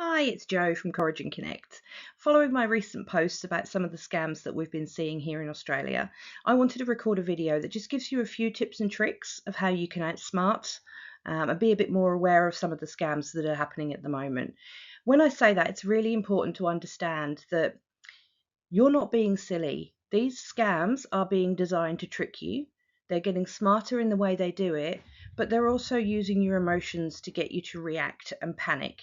Hi, it's Jo from Corrigin Connect. Following my recent posts about some of the scams that we've been seeing here in Australia, I wanted to record a video that just gives you a few tips and tricks of how you can outsmart and be a bit more aware of some of the scams that are happening at the moment. When I say that, it's really important to understand that you're not being silly. These scams are being designed to trick you. They're getting smarter in the way they do it, but they're also using your emotions to get you to react and panic.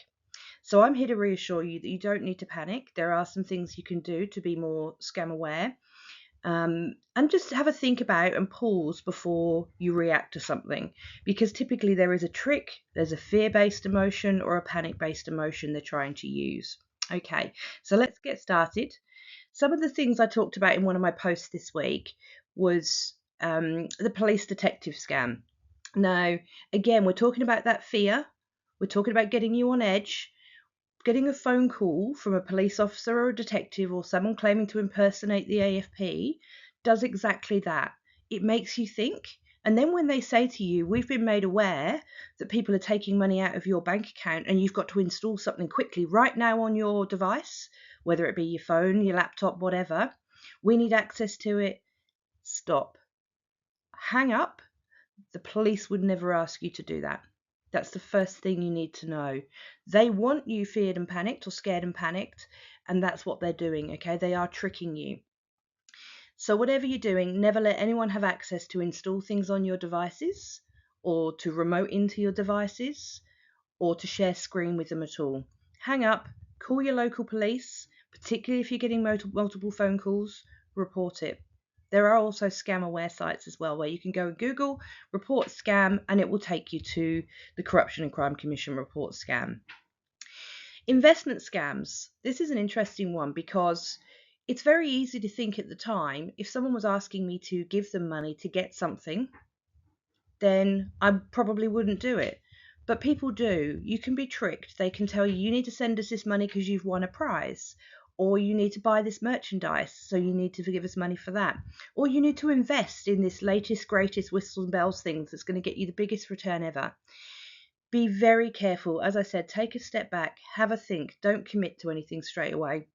So I'm here to reassure you that you don't need to panic. There are some things you can do to be more scam aware, and just have a think about and pause before you react to something, because typically there is a trick, there's a fear-based emotion or a panic-based emotion they're trying to use. Okay, so let's get started. Some of the things I talked about in one of my posts this week was the police detective scam. Now, again, we're talking about that fear. We're talking about getting you on edge. Getting a phone call from a police officer or a detective or someone claiming to impersonate the AFP does exactly that. It makes you think. And then when they say to you, we've been made aware that people are taking money out of your bank account and you've got to install something quickly right now on your device, whether it be your phone, your laptop, whatever, we need access to it. Stop. Hang up. The police would never ask you to do that. That's the first thing you need to know. They want you feared and panicked or scared and panicked, and that's what they're doing, okay? They are tricking you. So whatever you're doing, never let anyone have access to install things on your devices or to remote into your devices or to share screen with them at all. Hang up, call your local police, particularly if you're getting multiple phone calls, report it. There are also scam aware sites as well where you can go and Google report scam and it will take you to the Corruption and Crime Commission report scam. Investment scams. This is an interesting one because it's very easy to think at the time, if someone was asking me to give them money to get something, then I probably wouldn't do it. But people do. You can be tricked. They can tell you, you need to send us this money because you've won a prize, or you need to buy this merchandise, so you need to give us money for that, or you need to invest in this latest, greatest whistles and bells things that's going to get you the biggest return ever. Be very careful. As I said, take a step back, have a think, don't commit to anything straight away.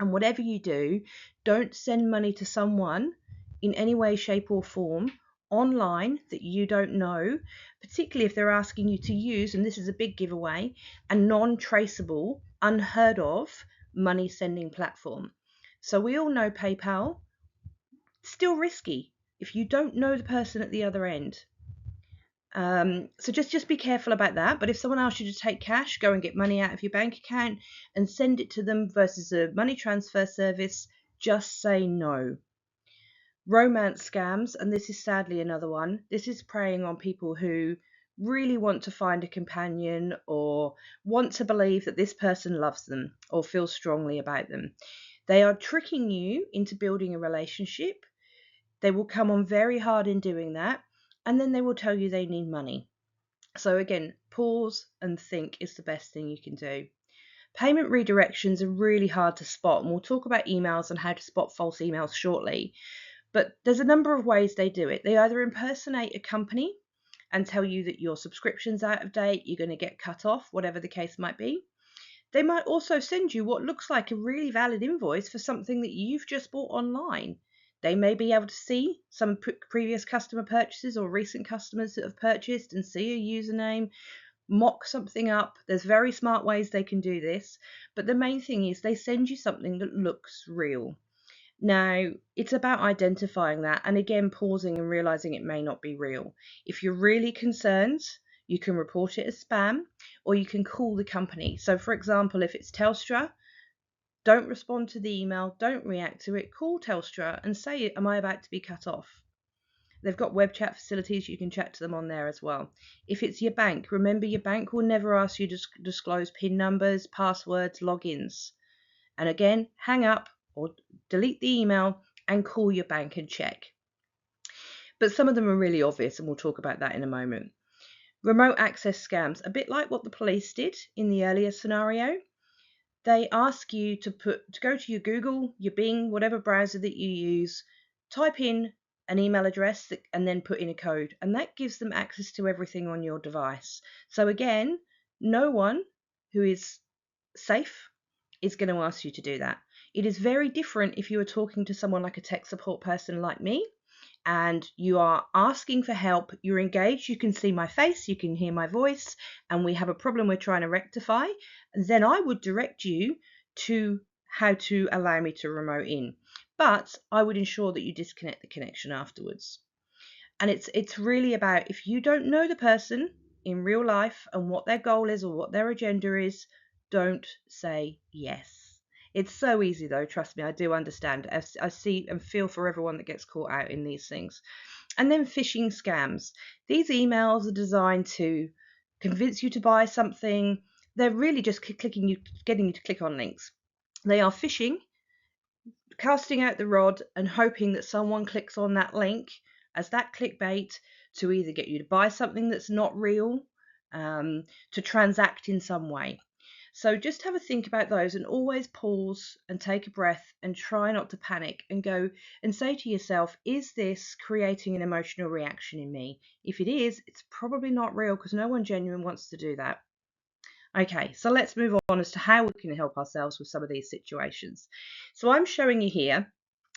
And whatever you do, don't send money to someone in any way, shape, or form online that you don't know, particularly if they're asking you to use, and this is a big giveaway, a non-traceable, unheard of money sending platform. So we all know PayPal, still risky if you don't know the person at the other end. So just be careful about that. But if someone asks you to take cash, go and get money out of your bank account and send it to them versus a money transfer service, just say no. Romance scams, and this is sadly another one. This is preying on people who really want to find a companion or want to believe that this person loves them or feels strongly about them. They are tricking you into building a relationship. They will come on very hard in doing that, and then they will tell you they need money. So again, pause and think is the best thing you can do. Payment redirections are really hard to spot, and we'll talk about emails and how to spot false emails shortly. But there's a number of ways they do it. They either impersonate a company and tell you that your subscription's out of date, you're going to get cut off, whatever the case might be. They might also send you what looks like a really valid invoice for something that you've just bought online. They may be able to see some previous customer purchases or recent customers that have purchased and see a username, mock something up. There's very smart ways they can do this, but the main thing is they send you something that looks real. Now, it's about identifying that and again pausing and realizing it may not be real. If you're really concerned, you can report it as spam or you can call the company. So, for example, if it's Telstra, don't respond to the email, don't react to it, call Telstra and say, am I about to be cut off? They've got web chat facilities, you can chat to them on there as well. If it's your bank, remember your bank will never ask you to disclose PIN numbers, passwords, logins. And again, hang up or delete the email and call your bank and check. But some of them are really obvious, and we'll talk about that in a moment. Remote access scams, a bit like what the police did in the earlier scenario. They ask you to go to your Google, your Bing, whatever browser that you use, type in an email address and then put in a code, and that gives them access to everything on your device. So again, no one who is safe, it's going to ask you to do that. It is very different if you are talking to someone like a tech support person like me and you are asking for help, you're engaged, you can see my face, you can hear my voice, and we have a problem we're trying to rectify, then I would direct you to how to allow me to remote in. But I would ensure that you disconnect the connection afterwards. And it's really about, if you don't know the person in real life and what their goal is or what their agenda is, don't say yes. It's so easy though, trust me, I do understand. I see and feel for everyone that gets caught out in these things. And then phishing scams. These emails are designed to convince you to buy something. They're really just getting you to click on links. They are phishing, casting out the rod and hoping that someone clicks on that link as that clickbait to either get you to buy something that's not real, to transact in some way. So just have a think about those and always pause and take a breath and try not to panic and go and say to yourself, is this creating an emotional reaction in me? If it is, it's probably not real, because no one genuine wants to do that. Okay, so let's move on as to how we can help ourselves with some of these situations. So I'm showing you here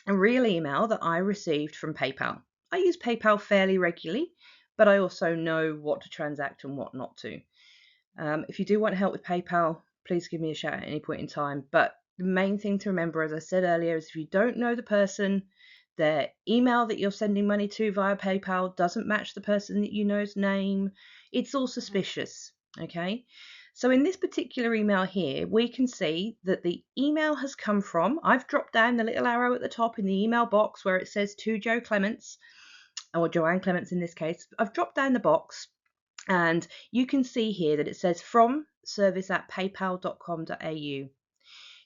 a real email that I received from PayPal. I use PayPal fairly regularly, but I also know what to transact and what not to. If you do want help with PayPal, please give me a shout at any point in time. But the main thing to remember, as I said earlier, is if you don't know the person, their email that you're sending money to via PayPal doesn't match the person that you know's name, it's all suspicious, okay? So in this particular email here, we can see that the email has come from, I've dropped down the little arrow at the top in the email box where it says to Joe Clements, or Joanne Clements in this case. I've dropped down the box and you can see here that it says from service@paypal.com.au.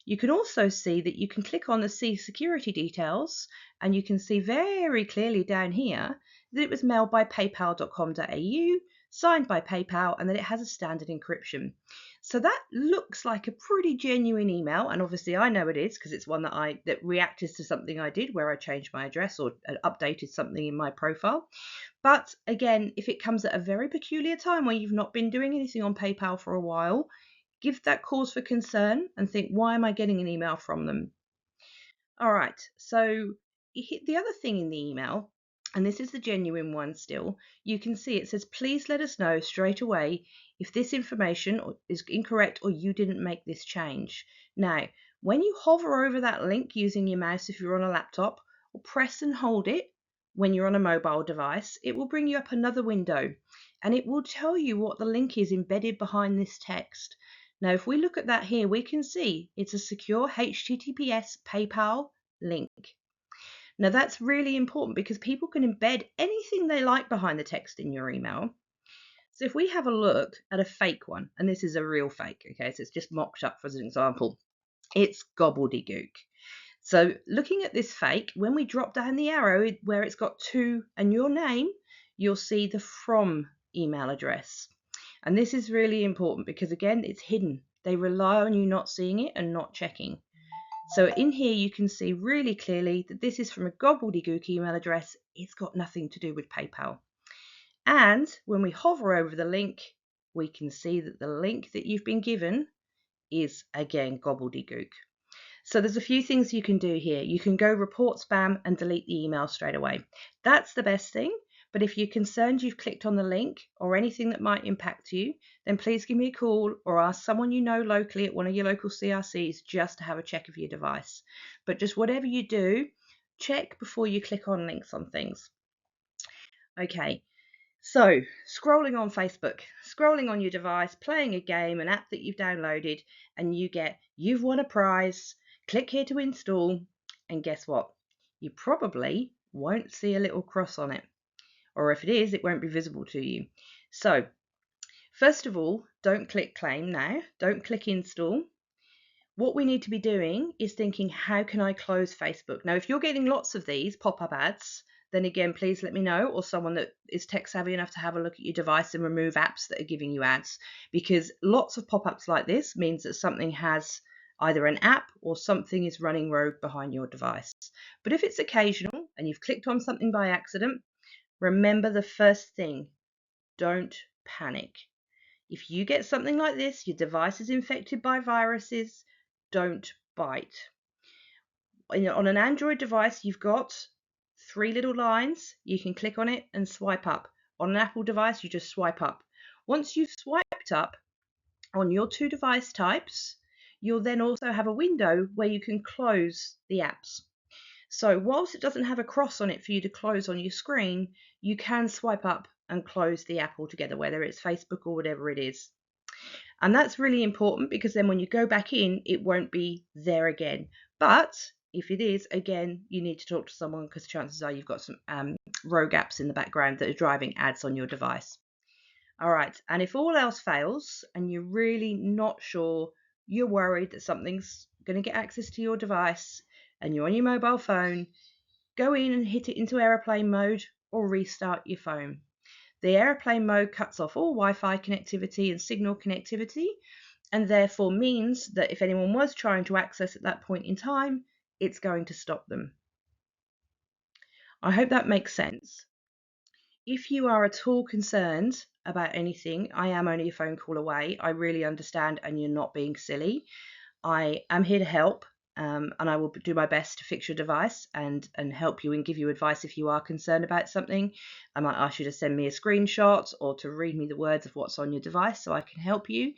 You can also see that you can click on the see security details and you can see very clearly down here that it was mailed by paypal.com.au, signed by PayPal, and that it has a standard encryption. So that looks like a pretty genuine email, and obviously I know it is because it's one that reacted to something I did where I changed my address or updated something in my profile. But again, if it comes at a very peculiar time where you've not been doing anything on PayPal for a while, give that cause for concern and think, why am I getting an email from them? All right, so the other thing in the email, and this is the genuine one still, you can see it says, please let us know straight away if this information is incorrect or you didn't make this change. Now, when you hover over that link using your mouse if you're on a laptop, or press and hold it when you're on a mobile device, it will bring you up another window and it will tell you what the link is embedded behind this text. Now, if we look at that here, we can see it's a secure HTTPS PayPal link. Now, that's really important because people can embed anything they like behind the text in your email. So if we have a look at a fake one, and this is a real fake, okay, so it's just mocked up as an example, it's gobbledygook. So looking at this fake, when we drop down the arrow where it's got to and your name, you'll see the from email address. And this is really important because, again, it's hidden. They rely on you not seeing it and not checking. So in here, you can see really clearly that this is from a gobbledygook email address. It's got nothing to do with PayPal. And when we hover over the link, we can see that the link that you've been given is, again, gobbledygook. So there's a few things you can do here. You can go report spam and delete the email straight away. That's the best thing. But if you're concerned you've clicked on the link or anything that might impact you, then please give me a call or ask someone you know locally at one of your local CRCs just to have a check of your device. But just whatever you do, check before you click on links on things. Okay, so scrolling on Facebook, scrolling on your device, playing a game, an app that you've downloaded, and you've won a prize, click here to install, and guess what? You probably won't see a little cross on it. Or if it is, it won't be visible to you. So first of all, don't click claim now. Don't click install. What we need to be doing is thinking, how can I close Facebook? Now, if you're getting lots of these pop-up ads, then again, please let me know, or someone that is tech savvy enough to have a look at your device and remove apps that are giving you ads, because lots of pop-ups like this means that something has either an app or something is running rogue behind your device. But if it's occasional and you've clicked on something by accident, remember the first thing, don't panic. If you get something like this, your device is infected by viruses, don't bite. On an Android device, you've got 3 little lines. You can click on it and swipe up. On an Apple device, you just swipe up. Once you've swiped up on your 2 device types, you'll then also have a window where you can close the apps. So whilst it doesn't have a cross on it for you to close on your screen, you can swipe up and close the app altogether, whether it's Facebook or whatever it is. And that's really important because then when you go back in, it won't be there again. But if it is, again, you need to talk to someone because chances are you've got some rogue apps in the background that are driving ads on your device. All right, and if all else fails and you're really not sure, you're worried that something's going to get access to your device and you're on your mobile phone, go in and hit it into airplane mode or restart your phone. The airplane mode cuts off all Wi-Fi connectivity and signal connectivity, and therefore means that if anyone was trying to access at that point in time, it's going to stop them. I hope that makes sense. If you are at all concerned about anything, I am only a phone call away. I really understand, and you're not being silly. I am here to help, and I will do my best to fix your device and help you and give you advice if you are concerned about something. I might ask you to send me a screenshot or to read me the words of what's on your device so I can help you.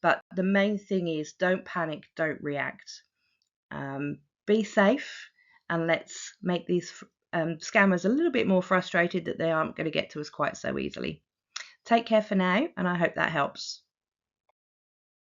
But the main thing is don't panic, don't react. Be safe, and let's make these scammers a little bit more frustrated that they aren't going to get to us quite so easily. Take care for now, and I hope that helps.